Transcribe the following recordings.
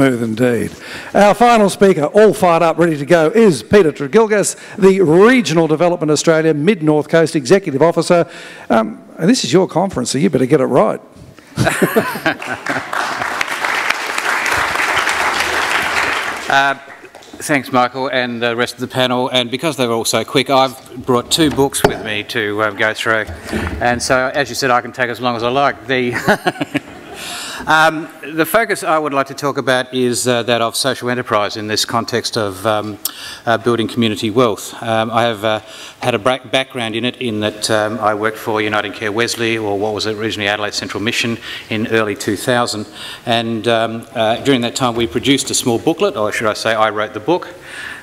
Smooth indeed. Our final speaker, all fired up, ready to go, is Peter Tregilgas, the Regional Development Australia Mid-North Coast Executive Officer. This is your conference, so you better get it right. Thanks, Michael, and the rest of the panel. And because they were all so quick, I've brought 2 books with me to go through. And so, as you said, I can take as long as I like. The focus I would like to talk about is that of social enterprise in this context of building community wealth. I have had a background in it in that I worked for Uniting Care Wesley, or what was originally Adelaide Central Mission, in early 2000. And during that time we produced a small booklet, or should I say I wrote the book,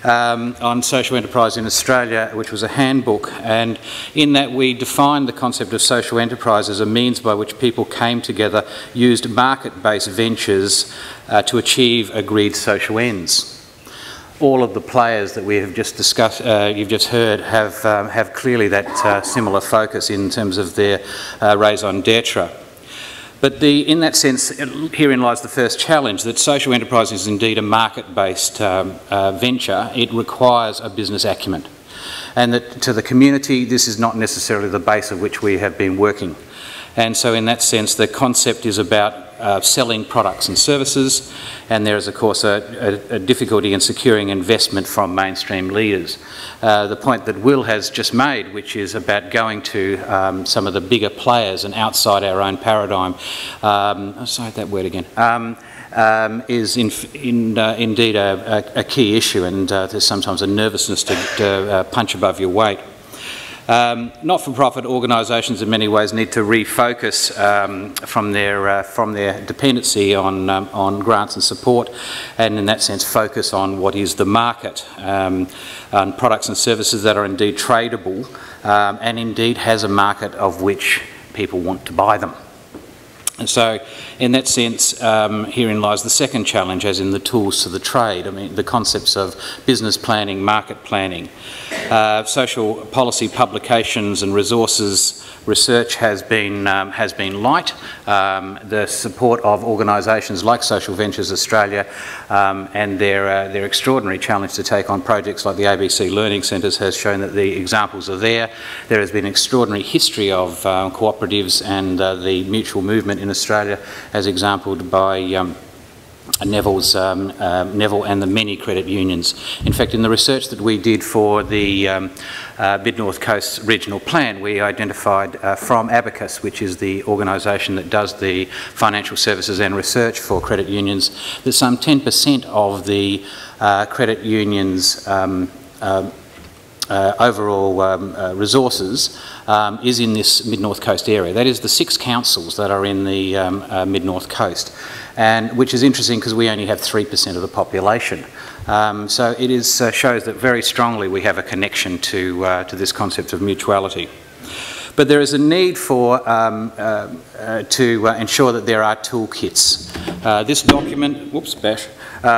on social enterprise in Australia, which was a handbook, and in that we defined the concept of social enterprise as a means by which people came together, used market-based ventures to achieve agreed social ends. All of the players that we have just discussed, you've just heard, have clearly that similar focus in terms of their raison d'etre. But in that sense, herein lies the first challenge, that social enterprise is indeed a market-based venture. It requires a business acumen. And that to the community, this is not necessarily the base of which we have been working. And so in that sense, the concept is about selling products and services, and there is of course a difficulty in securing investment from mainstream leaders. The point that Will has just made, which is about going to some of the bigger players and outside our own paradigm, sorry, that word again, is indeed a key issue, and there's sometimes a nervousness to punch above your weight. Not-for-profit organisations in many ways need to refocus from their dependency on grants and support, and in that sense focus on what is the market, on products and services that are indeed tradable, and indeed has a market of which people want to buy them. And so, in that sense, herein lies the second challenge, as in the tools to the trade. I mean, the concepts of business planning, market planning, social policy publications and resources research has been light. The support of organisations like Social Ventures Australia and their extraordinary challenge to take on projects like the ABC Learning Centres has shown that the examples are there. There has been an extraordinary history of cooperatives and the mutual movement in Australia, as exampled by Neville and the many credit unions. In fact, in the research that we did for the Mid-North Coast Regional Plan, we identified from Abacus, which is the organisation that does the financial services and research for credit unions, that some 10% of the credit unions' overall resources is in this Mid-North Coast area. That is the 6 councils that are in the Mid-North Coast, and which is interesting because we only have 3% of the population. So it shows that very strongly we have a connection to this concept of mutuality. But there is a need for to ensure that there are toolkits. This document, whoops, bash.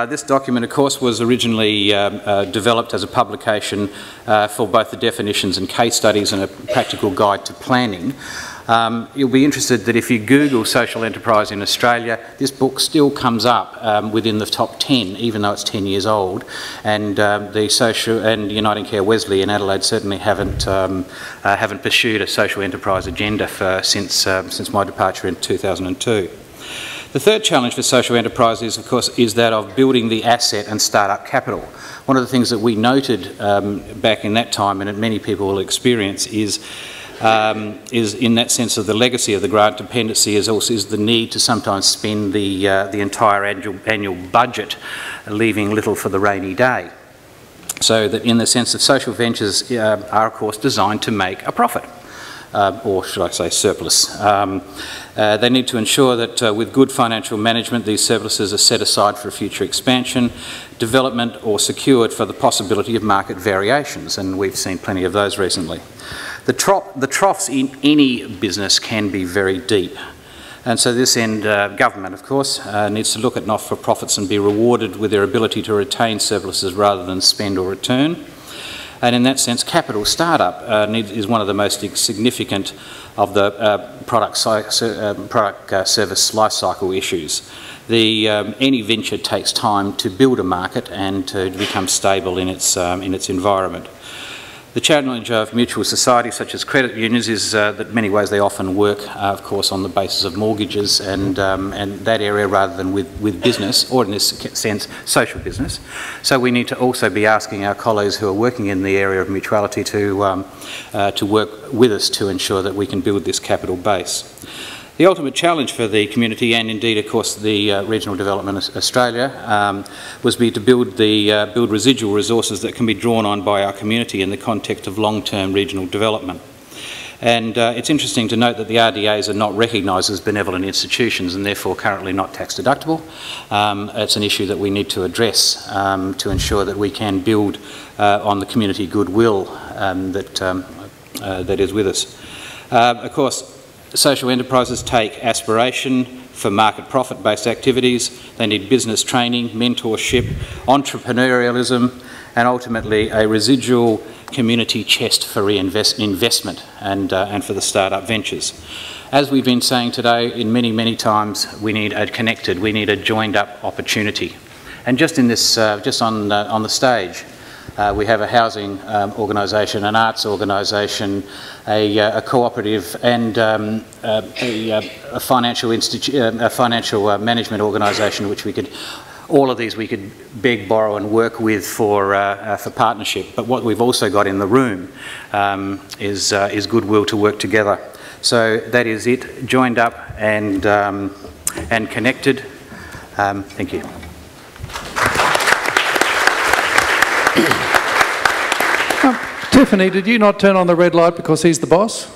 This document, of course, was originally developed as a publication for both the definitions and case studies and a practical guide to planning. You'll be interested that if you Google social enterprise in Australia, this book still comes up within the top 10, even though it's 10 years old. And the social and Uniting Care Wesley in Adelaide certainly haven't pursued a social enterprise agenda since my departure in 2002. The third challenge for social enterprise is, of course, that of building the asset and start-up capital. One of the things that we noted back in that time, and that many people will experience, is in that sense of the legacy of the grant dependency is the need to sometimes spend the entire annual budget, leaving little for the rainy day. So that in the sense of social ventures are of course designed to make a profit. Or should I say surplus. They need to ensure that with good financial management these surpluses are set aside for future expansion, development, or secured for the possibility of market variations, and we've seen plenty of those recently. The troughs in any business can be very deep, and so this end government of course needs to look at not-for-profits and be rewarded with their ability to retain surpluses rather than spend or return. And in that sense, capital startup is one of the most significant of the product service life cycle issues. Any venture takes time to build a market and to become stable in its environment. The challenge of mutual societies such as credit unions is that in many ways they often work, of course, on the basis of mortgages and that area rather than with business, or in this sense, social business. So we need to also be asking our colleagues who are working in the area of mutuality to work with us to ensure that we can build this capital base. The ultimate challenge for the community, and indeed, of course, the Regional Development Australia, was to build residual resources that can be drawn on by our community in the context of long-term regional development. And it's interesting to note that the RDAs are not recognised as benevolent institutions and therefore currently not tax deductible. It's an issue that we need to address to ensure that we can build on the community goodwill that is with us. Of course, social enterprises take aspiration for market profit-based activities. They need business training, mentorship, entrepreneurialism, and ultimately a residual community chest for investment and for the start-up ventures. As we've been saying today, in many times, we need a joined-up opportunity. And just in this, just on the stage, we have a housing organisation, an arts organisation, a cooperative, and a financial management organisation, which all of these we could beg, borrow, and work with for partnership. But what we've also got in the room is goodwill to work together. So that is it, joined up and connected. Thank you. Tiffany, did you not turn on the red light because he's the boss?